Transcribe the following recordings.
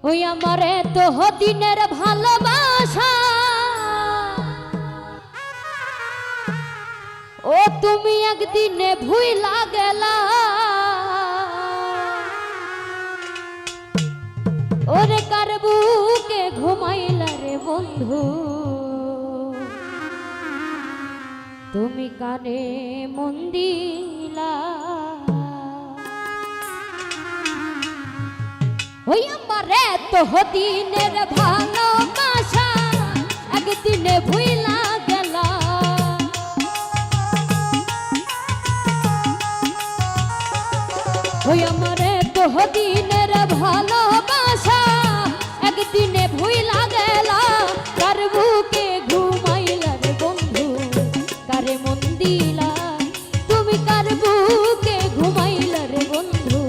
ওই আমার এত দিনের ভালোবাসা ও তুমি একদিনে ভুইলা গেলা ওরে কার বুকে ঘুমাইলা রে বন্ধু তুমি কানে মন দিলা ওই আমার এত দিনের ভালোবাসা একদিনে ভুইলা গেলা ওই আমার এত দিনের ভালোবাসা একদিনে ভুইলা গেলা কার বুকে ঘুমাইলা রে বন্ধু কারে মন দিলা তুমি কার বুকে ঘুমাইলা রে বন্ধু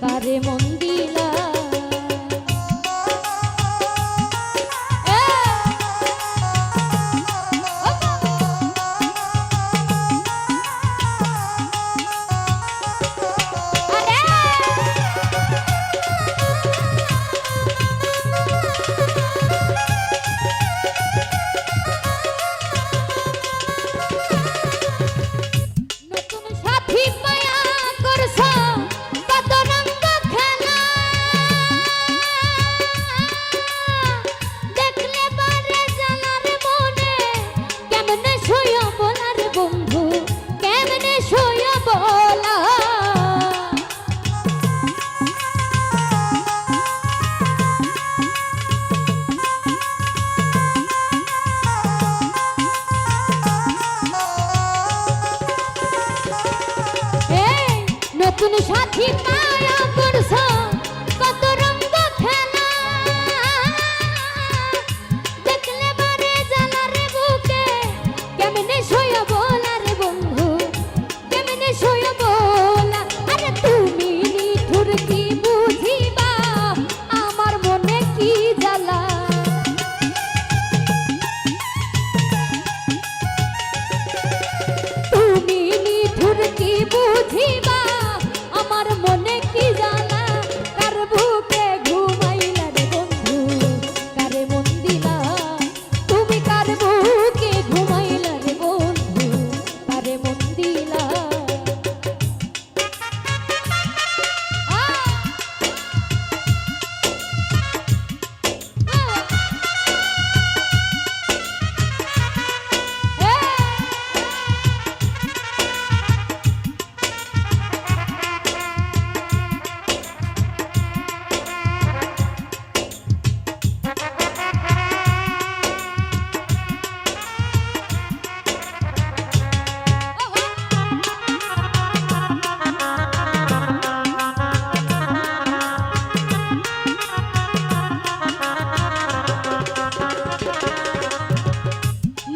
কারে মন দিলা নতুন সাথী মায়া করছ কত রঙ খেলা দেখলে বারে জ্বালা রে বুকে কেমনে সইয়া বলা রে বন্ধু কেমনে সইয়া বলা আরে তুমি নিঠুর কি বুঝিবা আমার মনে কি জ্বালা তুমি নিঠুর কি বুঝিবা আমার মনে কি জানা কার বুকে ঘুমাইলা রে বন্ধু কারে মন দিলা তুমি কার বুকে ঘুমাইলা রে বন্ধু কারে মন দিলা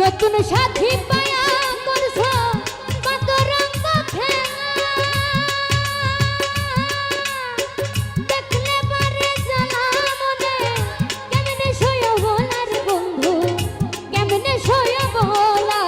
নতুন সাথী পায়া করছ কত রঙ খেলা দেখলে বারে জ্বালা মনে কেমনে সইয়া বলা রে বন্ধু কেমনে সইয়া বলা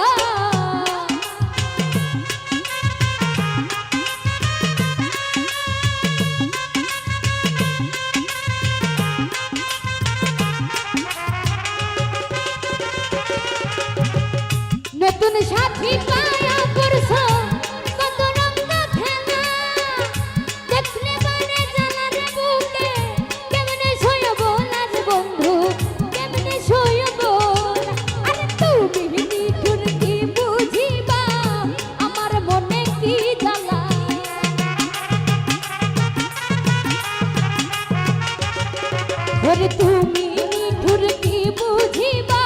নতুন সাথী পায়া করছ কত রঙ খেলা দেখলে বারে জ্বালা রে বুকে কেমনে সইয়া বলা রে বন্ধু কেমনে সইয়া বলা আরে তুমি নিঠুর কি বুঝিবা আমার মনে কি জ্বালা ওরে তুমি নিঠুর কি বুঝিবা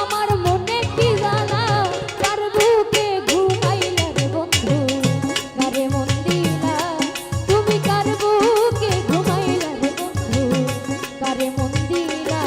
আমার মনে কি জ্বালা কার বুকে ঘুমাইলা রে বন্ধু কারে মন দিলা তুমি কার বুকে ঘুমাইলা রে বন্ধু কারে মন দিলা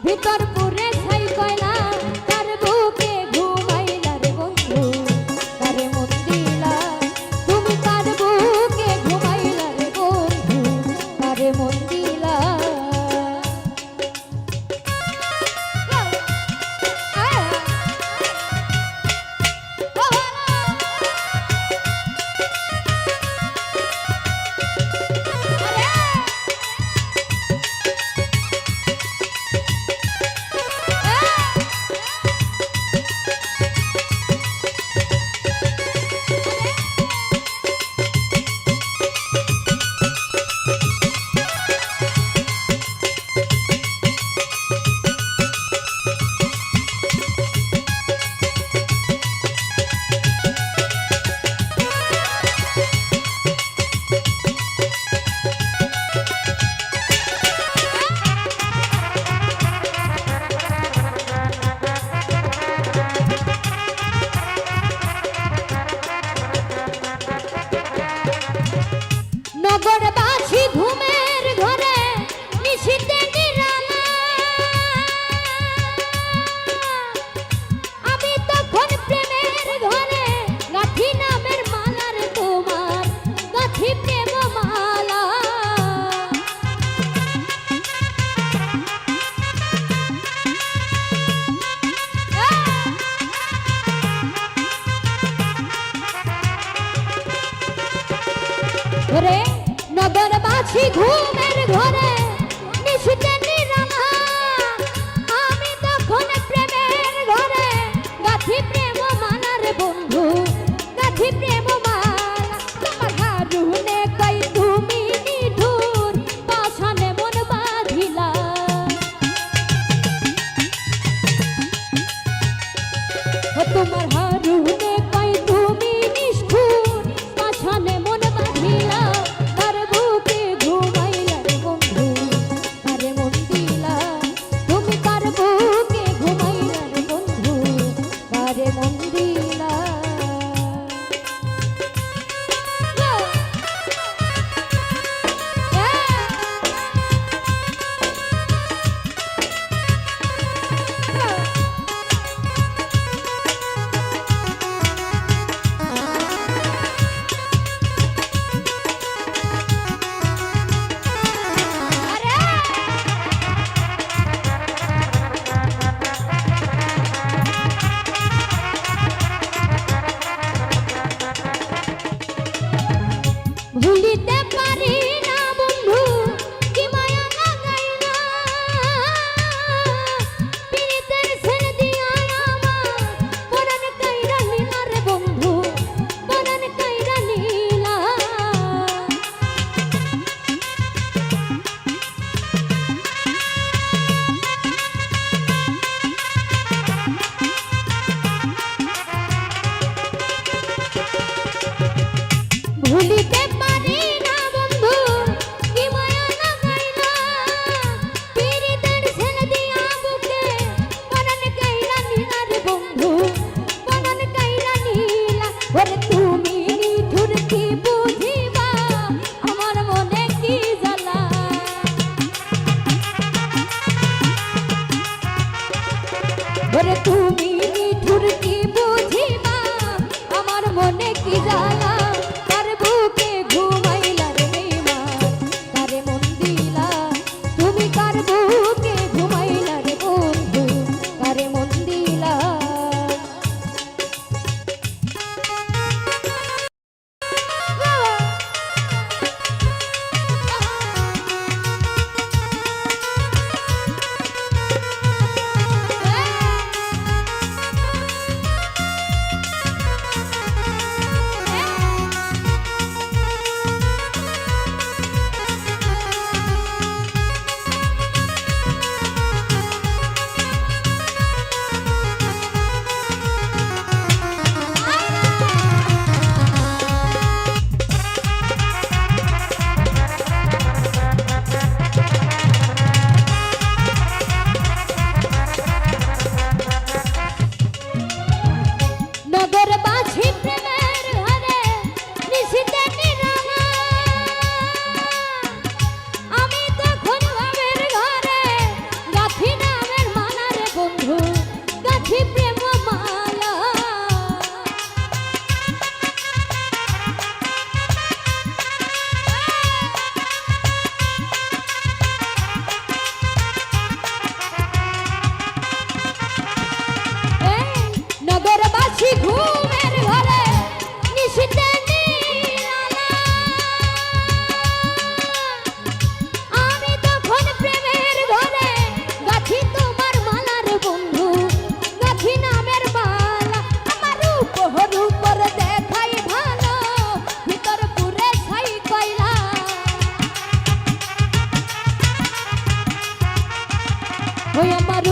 ভিতর পুরে ছাই কয়লা তার বুকে ঘুমাইলা রে বন্ধু কারে মন দিলা তুমি তার বুকে ঘুমাইলা রে বন্ধু কারে মন দিলা নগরবাসী ঘুমের ঘরে নিশীথে নিরালা আমি তখন প্রেমের ঘরে গাঁথি নামের মালার তোমার গাঁথি প্রেম মালা ওরে নগরবাসী ঘুমের ঘরে নিশীথে নিরালা আমি তখন প্রেমের ঘরে গাঁথি প্রেম মালার বন্ধু গাঁথি প্রেম মালা তোমার হারুনে কই তুমি নিঠুর পাশানে মন বাঁধিলা ও তোমার হারুনে কই তুমি নিষ্ঠুর পাশানে মন বাঁধিলা তার বুকে ঘুমাইলা রে বন্ধু কারে মন দিলা তুমি তার বুকে ঘুমাইলা রে বন্ধু কারে মন দিলা ভুলিতে পারি না বন্ধু কি মায়া লাগাইলা পীড়িতের ছেড়ে দিয়া আমার পরাণ কাইরা নীলা রে বন্ধু পরাণ কাইরা নীলা ভুলিতে পারি না বন্ধু ওই আমার